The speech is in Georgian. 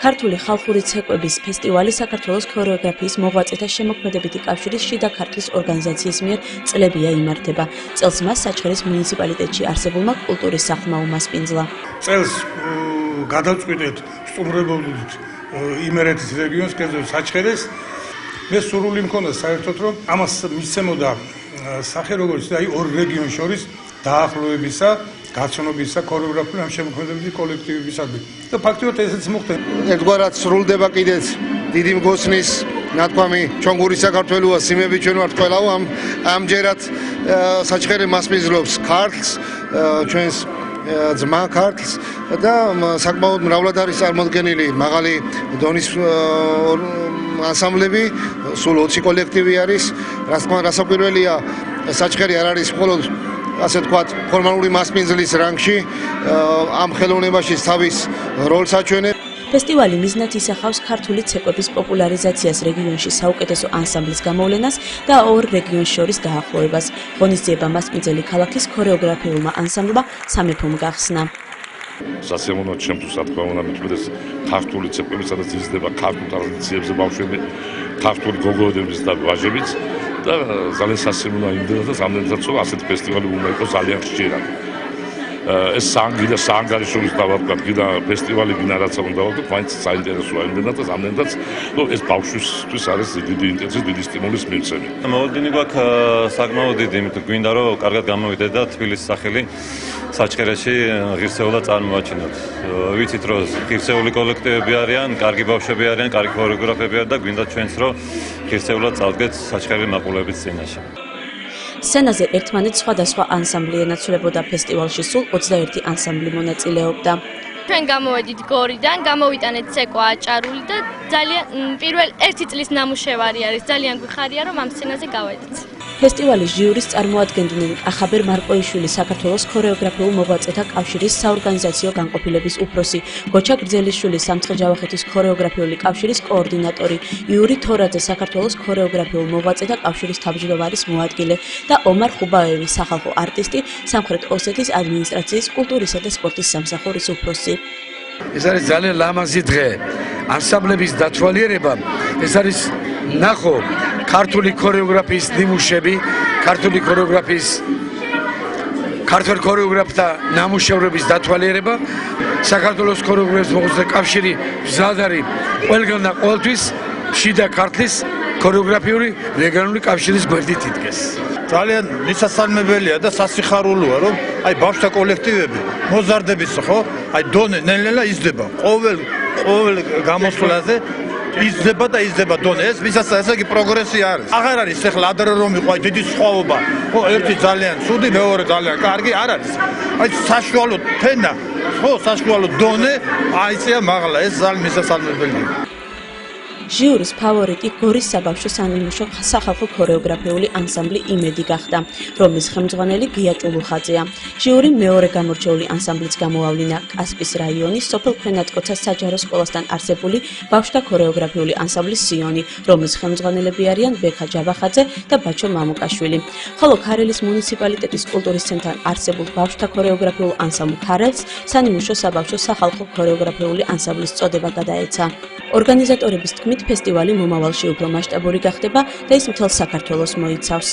ქართული ხალხური ცეკვების ფესტივალი საქართველოს ქორეოგრაფიის მოღვაწეთა შემოქმედებითი კავშირის შიდა ქართლის ორგანიზაციის მიერ წლებია იმართება. წელს მას საჩხერის მუნიციპალიტეტში არსებულმა კულტურის სახლმა უმასპინძლა. წელს გადავწყვიტეთ სტუმრობებით იმერეთის რეგიონს, კერძოდ საჩხერეს. მე სურვილი მქონდა საერთოდ რომ ამას მისცემოდა სახე როგორც ორ რეგიონს შორის დაახლოებისა, გაცნობისა, ქორეოგრაფიული ამ შემოქმედებითი კოლექტივებისადმი. და ფაქტობრივად ესეც მოხდება. ერთგვარად სრულდება კიდეც დიდი მგოსნის ნათქვამი ჩონგური საქართველოა, სიმები ჩვენ ვართ ყველაო ამჯერად საჩხერე მასპინძლობს ქართლს, ჩვენს ძმა ქართლს და საკმაოდ მრავლად არის წარმოდგენილი მაღალი დონის ანსამბლები, სულ 20 კოლექტივი არის. რასაკვირველია, საჩხერი არ არის მხოლოდ ასე ვთქვათ, ფორმალური მასპინძლის რანგში, ამ ხელოვნებაში თავის როლს აჩვენებს. ფესტივალი მიზნად ისახავს ქართული ცეკვების პოპულარიზაციას რეგიონში საუკეთესო ანსამბლის გამოვლენას და ორ რეგიონს შორის დაახლოებას. ღონისძიება მასპინძელი ქალაქის ქორეოგრაფიულმა ანსამბლმა სამეფომ გახსნა. სასიამოვნოა ჩემთვის რა თქმა უნდა მეტყველეს ქართული ცეკვები, სადაც იზრდება ქართულ ტრადიციებზე ბავშვები, ქართული გოგონებიც და ვაჟებიც და ძალიან სასიამოვნოა იმდენად და რამდენადაც რომ ასეთი ფესტივალი უნდა იყოს ძალიან ხშირად. ეს სანგი და სანგარიშობის დავაბგათ გიდა ფესტივალი გინა რაც უნდა ვთქვათ, მაინც საინტერესოა იმდენად და რამდენადაც რომ ეს ბავშვისთვის არის დიდი ინტერესი, დიდი სტიმულის მიღწევა. მოლოდინი გვაქვს საკმაოდ დიდი, იმიტომ გვინდა რომ კარგად გამოვიდეთ და თბილისის სახელი საჩხერეში ღირსეულად წარმოაჩინოთ. ვიცით რომ ღირსეული კოლექტივები არიან, კარგი ბავშვები არიან, კარგი ქორეოგრაფები არიან და გვინდა ჩვენც რომ ღირსეულად წავდგეთ საჩხერე მაყურებლების წინაშე. სცენაზე ერთმანეთს სხვადასხვა ანსამბლი ენაცვლებოდა. ფესტივალში სულ 21 ანსამბლი მონაწილეობდა. ჩვენ გამოვედით გორიდან, გამოვიტანეთ ცეკვა აჭარული და ძალიან პირველ 1 წლის ნამუშევარი არის. ძალიან გვიხარია რომ ამ სცენაზე გავედით. ფესტივალის ჟიურის წარმოადგენდნენ ახაბერ მარკოიშვილი, საქართველოს ქორეოგრაფიულ მოღვაწეთა კავშირის საორგანიზაციო განყოფილების უფროსი, გოჩა გრძელიშვილი, სამცხე-ჯავახეთის ქორეოგრაფიული კავშირის კოორდინატორი, იური თორაძე, საქართველოს ქორეოგრაფიულ მოღვაწეთა კავშირის თავმჯდომარის მოადგილე და ომარ ხუბაევი, სახალხო არტისტი, სამხრეთ ოსეთის ადმინისტრაციის კულტურისა და სპორტის სამსახურის უფროსი. ეს არის ძალიან ლამაზი დღე. ანსამბლების დათვალიერება, ეს არის ნახო ქართული ქორეოგრაფიის ნიმუშები, ქართული ქორეოგრაფიის ქართველ ქორეოგრაფთა ნამუშევრების დათვალიერება, საქართველოს ქორეოგრაფიის მოღვაწეთა კავშირი მზად არის ყველგან და ყოველთვის შიდა ქართლის ქორეოგრაფიული რეგიონული კავშირის გვერდით იდგეს. ძალიან მისასალმებელია და სასიხარულოა, რომ აი ბავშვთა კოლექტივები მოზარდების ხო, აი დონე ნელ-ნელა იზრდება. ყოველ გამოსვლაზე იზრდება და იზრდება დონე. ეს ესე იგი პროგრესი არის. აღარ არის ახლა ადრე რომ იყო აი დიდი სხვაობა. ხო, ერთი ძალიან ცუდი, მეორე ძალიან კარგი არ არის. აი საშუალო თენა, ხო, საშუალო დონე აიწია მაღლა. ეს ძალიან მისასალმებელია. ჟიურის ფავორიტი გორის საბავშვო სანიმუშო სახალხო ქორეოგრაფიული ანსამბლი იმედი გახდა, რომლის ხელმძღვანელი გია ჭულუხაძეა. ჟიური მეორე გამორჩეული ანსამბლიც გამოავლინა კასპის რაიონის სოფელ ქვენაწყოცა საჯარო სკოლასთან არსებული ბავშვთა ქორეოგრაფიული ანსამბლი სიონი, რომლის ხელმძღვანელები არიან ბექა ჯავახაძე და ბაჩო მამუკაშვილი. ხოლო ქარელის მუნიციპალიტეტის კულტურის ცენტრთან არსებულ ბავშვთა ქორეოგრაფიულ ანსამბლ ქარელს სანიმუშო საბავშვო სახალხო ქორეოგრაფიული ანსამბლის წოდება გადაეცა. ორგანიზატორების თქმით, ფესტივალი მომავალში უფრო მასშტაბური გახდება და ის მთელ საქართველოს მოიცავს.